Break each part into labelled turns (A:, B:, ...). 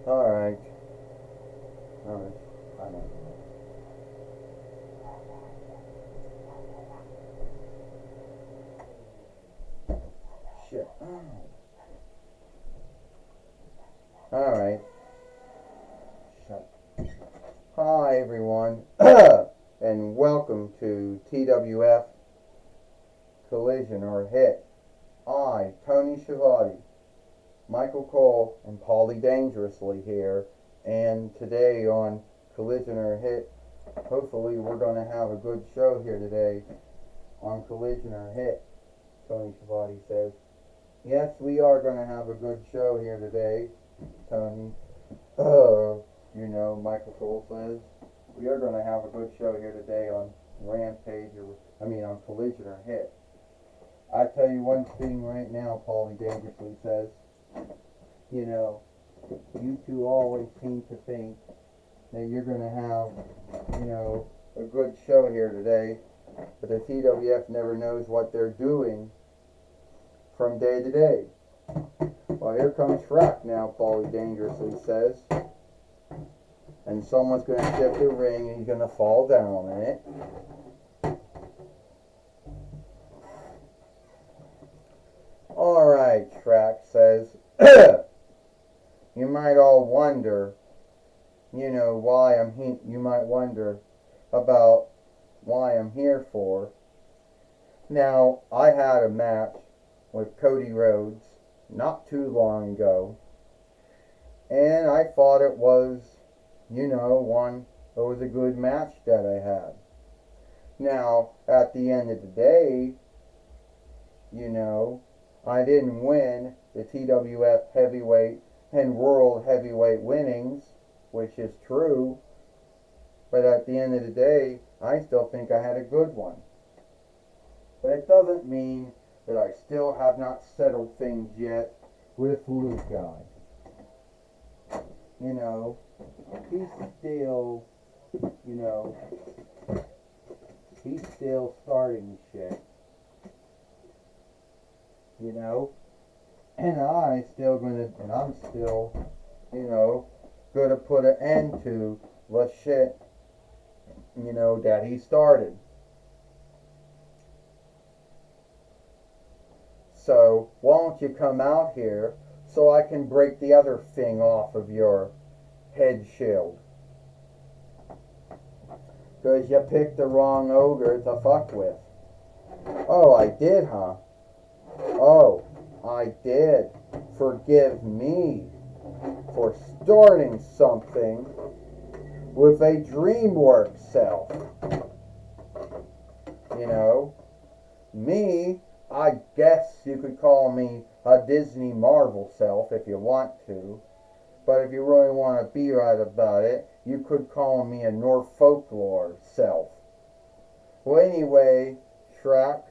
A: Alright. Alright. I know. Shit. Alright. Shut. Hi, everyone. And welcome to TWF Collision or Hit. I, Tony Schiavone, Michael Cole, and Paulie Dangerously here. And today on Collision or Hit, hopefully we're going to have a good show here today on Collision or Hit. Tony Schiavone says. Yes, we are going to have a good show here today, Tony. Michael Cole says. We are going to have a good show here today on Rampage, on Collision or Hit. I tell you one thing right now, Paulie Dangerously says. You two always seem to think that you're going to have, a good show here today. But the TWF never knows what they're doing from day to day. Well, here comes Shrek now, Paulie Dangerously says. And someone's going to shift the ring and he's going to fall down in it. Alright, Shrek says. You might all wonder, why I'm here. You might wonder about why I'm here for. Now, I had a match with Cody Rhodes not too long ago, and I thought it was, it was a good match that I had. Now, at the end of the day, I didn't win the TWF Heavyweight and World Heavyweight winnings, which is true, but at the end of the day, I still think I had a good one. But it doesn't mean that I still have not settled things yet with Luke Guy. He's still, he's still starting shit. And I'm still, gonna put an end to the shit, that he started. So, why don't you come out here so I can break the other thing off of your head shield? Because you picked the wrong ogre to fuck with. Oh, I did, huh? Oh, I did. Forgive me for starting something with a DreamWorks self. Me, I guess you could call me a Disney Marvel self if you want to. But if you really want to be right about it, you could call me a North Folklore self. Well, anyway, Shrek,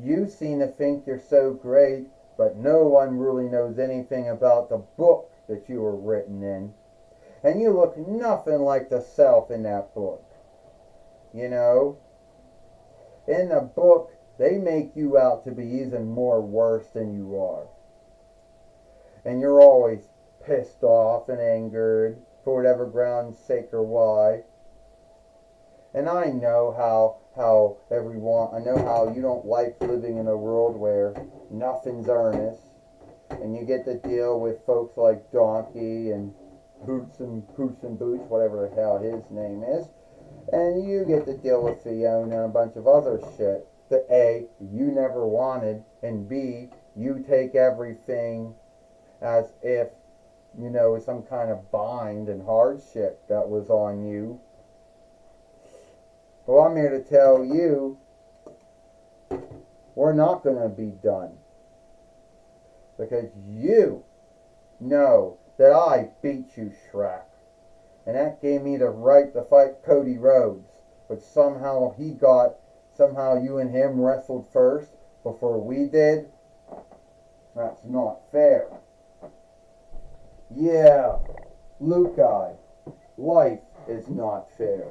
A: you seem to think you're so great, but no one really knows anything about the book that you were written in. And you look nothing like the self in that book. In the book, they make you out to be even more worse than you are. And you're always pissed off and angered for whatever ground's sake or why. And I know how you don't like living in a world where nothing's earnest. And you get to deal with folks like Donkey and Boots and Boots, whatever the hell his name is. And you get to deal with Fiona and a bunch of other shit that A, you never wanted, and B, you take everything as if, some kind of bind and hardship that was on you. Well, I'm here to tell you, we're not going to be done. Because you know that I beat you, Shrek. And that gave me the right to fight Cody Rhodes. But somehow you and him wrestled first before we did. That's not fair. Yeah, Luke Guy, life is not fair.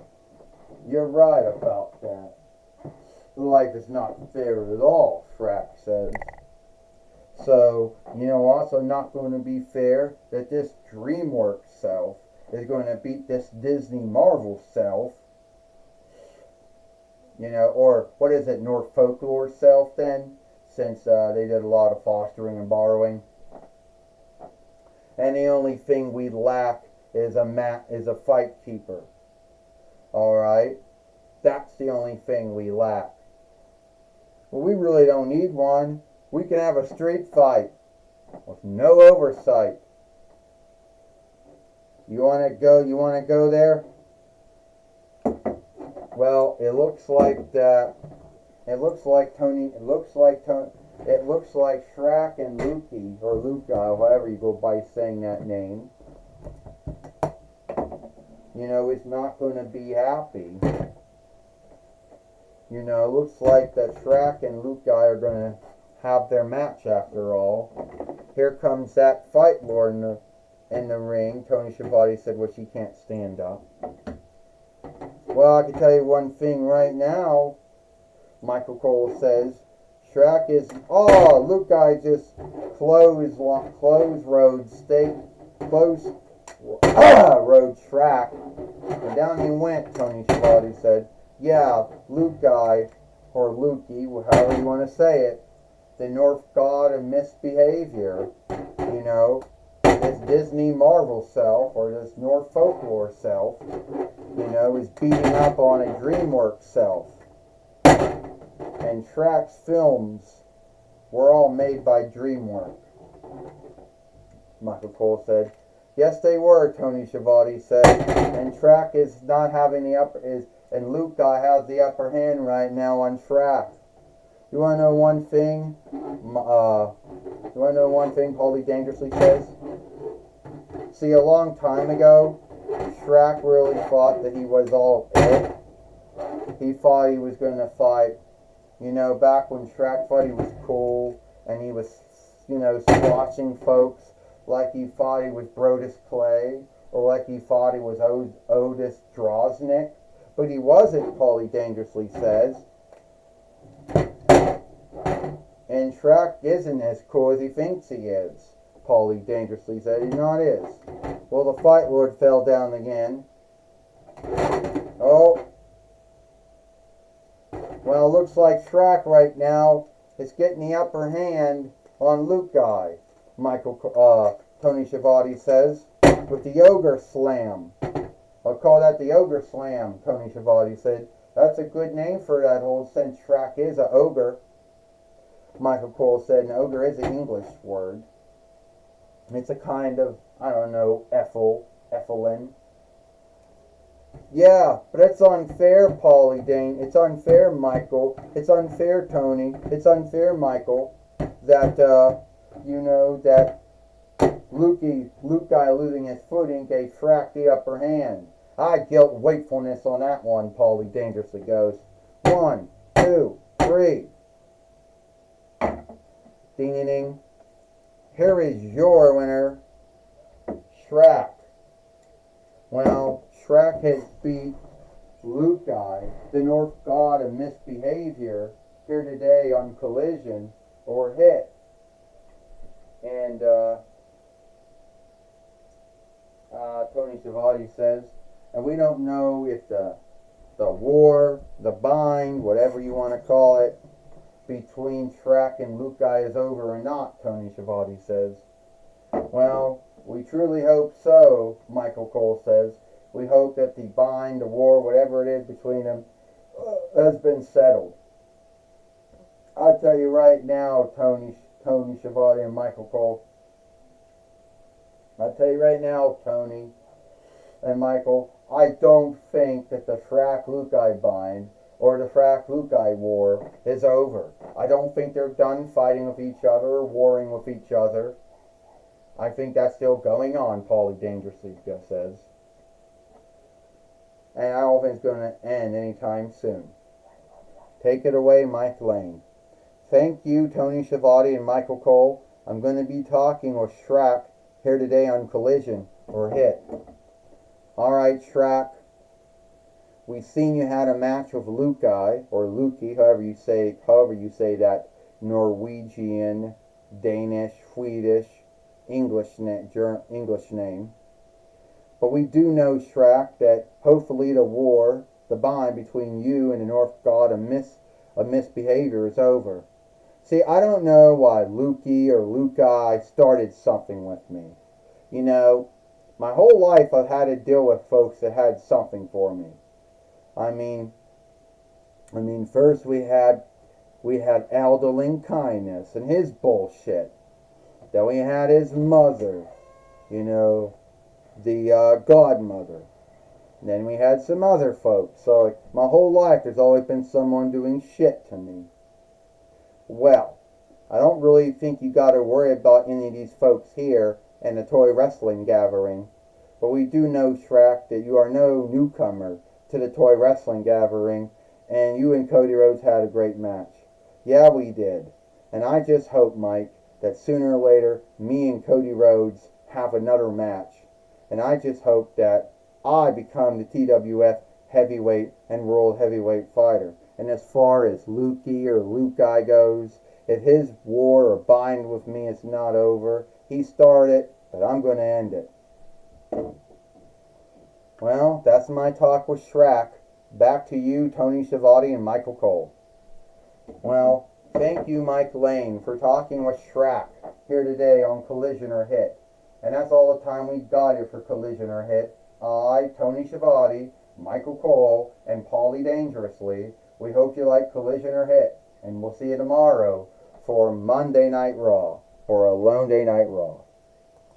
A: You're right about that. Life is not fair at all, Shrek says. So, also not going to be fair that this DreamWorks self is going to beat this Disney Marvel self. Or what is it, North Folklore self then? Since they did a lot of fostering and borrowing. And the only thing we lack is a fight keeper. Alright? That's the only thing we lack. Well, we really don't need one. We can have a straight fight with no oversight. You want to go there? Well, it looks like Shrek and Lukey, or Luke, however you go by saying that name, is not going to be happy. It looks like that Shrek and Luke guy are going to have their match after all. Here comes that fight lord in the ring. Tony Schiavone said, well, she can't stand up. Well, I can tell you one thing right now. Michael Cole says, Shrek is, Luke guy just closed road Shrek. And down he went, Tony Schiavone said. Yeah, Luke guy, or Lukey, however you want to say it, the North God of misbehavior, this Disney Marvel self, or this North Folklore self, is beating up on a DreamWorks self. And Shrek's films were all made by DreamWorks. Michael Cole said, yes, they were, Tony Schiavone said, and Shrek is not having and Luke guy has the upper hand right now on Shrek. You want to know one thing? Paulie Dangerously says? See, a long time ago, Shrek really thought that he was all it. He thought he was going to fight, back when Shrek thought he was cool, and he was, squashing folks like he thought he was Brodus Clay, or like he thought he was Otis Droznick. But he wasn't, Paulie Dangerously says. And Shrek isn't as cool as he thinks he is, Paulie Dangerously said. He not is. Well, the Fight Lord fell down again. Oh. Well, it looks like Shrek right now is getting the upper hand on Luke guy, Tony Schiavone says, with the Ogre Slam. I'll call that the Ogre Slam, Tony Schiavone said. That's a good name for that old, since Shrek is a ogre. Michael Cole said an ogre is an English word. It's a kind of, Ethelyn. Yeah, but it's unfair, Paulie Dane. It's unfair, Michael. It's unfair, Tony. It's unfair, Michael, that, that Luke guy losing his footing gave Shrek the upper hand. I guilt wakefulness on that one, Paulie Dangerously goes. 1, 2, 3. Ding ding ding. Here is your winner, Shrek. Well, Shrek has beat Luke guy, the North God of misbehavior, here today on Collision or Hit. And Tony Schiavone says, and we don't know if the war, the bind, whatever you want to call it, between Shrek and Luke guy is over or not, Tony Schiavone says. Well, we truly hope so, Michael Cole says. We hope that the bind, the war, whatever it is between them, has been settled. I'll tell you right now, Tony Schiavone and Michael Cole. I'll tell you right now, Tony and Michael, I don't think that the Shrek-Luke guy bind or the Shrek-Luke guy war is over. I don't think they're done fighting with each other or warring with each other. I think that's still going on, Paulie Dangerously says. And I don't think it's going to end anytime soon. Take it away, Mike Lane. Thank you, Tony Schiavone and Michael Cole. I'm going to be talking with Shrek here today on Collision or Hit. Alright, Shrek. We seen you had a match with Lukai, or Luki, however you say that Norwegian, Danish, Swedish, English name. But we do know, Shrek, that hopefully the bond between you and the North God of misbehavior is over. See, I don't know why Luki or Lukai started something with me. You know, my whole life I've had to deal with folks that had something for me. I mean, first we had Alderling Kindness and his bullshit. Then we had his mother, you know, the godmother. And then we had some other folks. So like, my whole life there's always been someone doing shit to me. Well, I don't really think you got to worry about any of these folks here in the toy wrestling gathering. But we do know, Shrek, that you are no newcomer to the toy wrestling gathering, and you and Cody Rhodes had a great match. Yeah, we did. And I just hope, Mike, that sooner or later, me and Cody Rhodes have another match. And I just hope that I become the TWF heavyweight and world heavyweight fighter. And as far as Luki or Lukai goes, if his war or bind with me is not over, he started, but I'm going to end it. Well, that's my talk with Shrek. Back to you, Tony Schiavone and Michael Cole. Well, thank you, Mike Lane, for talking with Shrek here today on Collision or Hit. And that's all the time we've got here for Collision or Hit. I, Tony Schiavone, Michael Cole, and Paulie Dangerously, we hope you like Collision or Hit. And we'll see you tomorrow for Monday Night Raw, or a Lone Day Night Raw.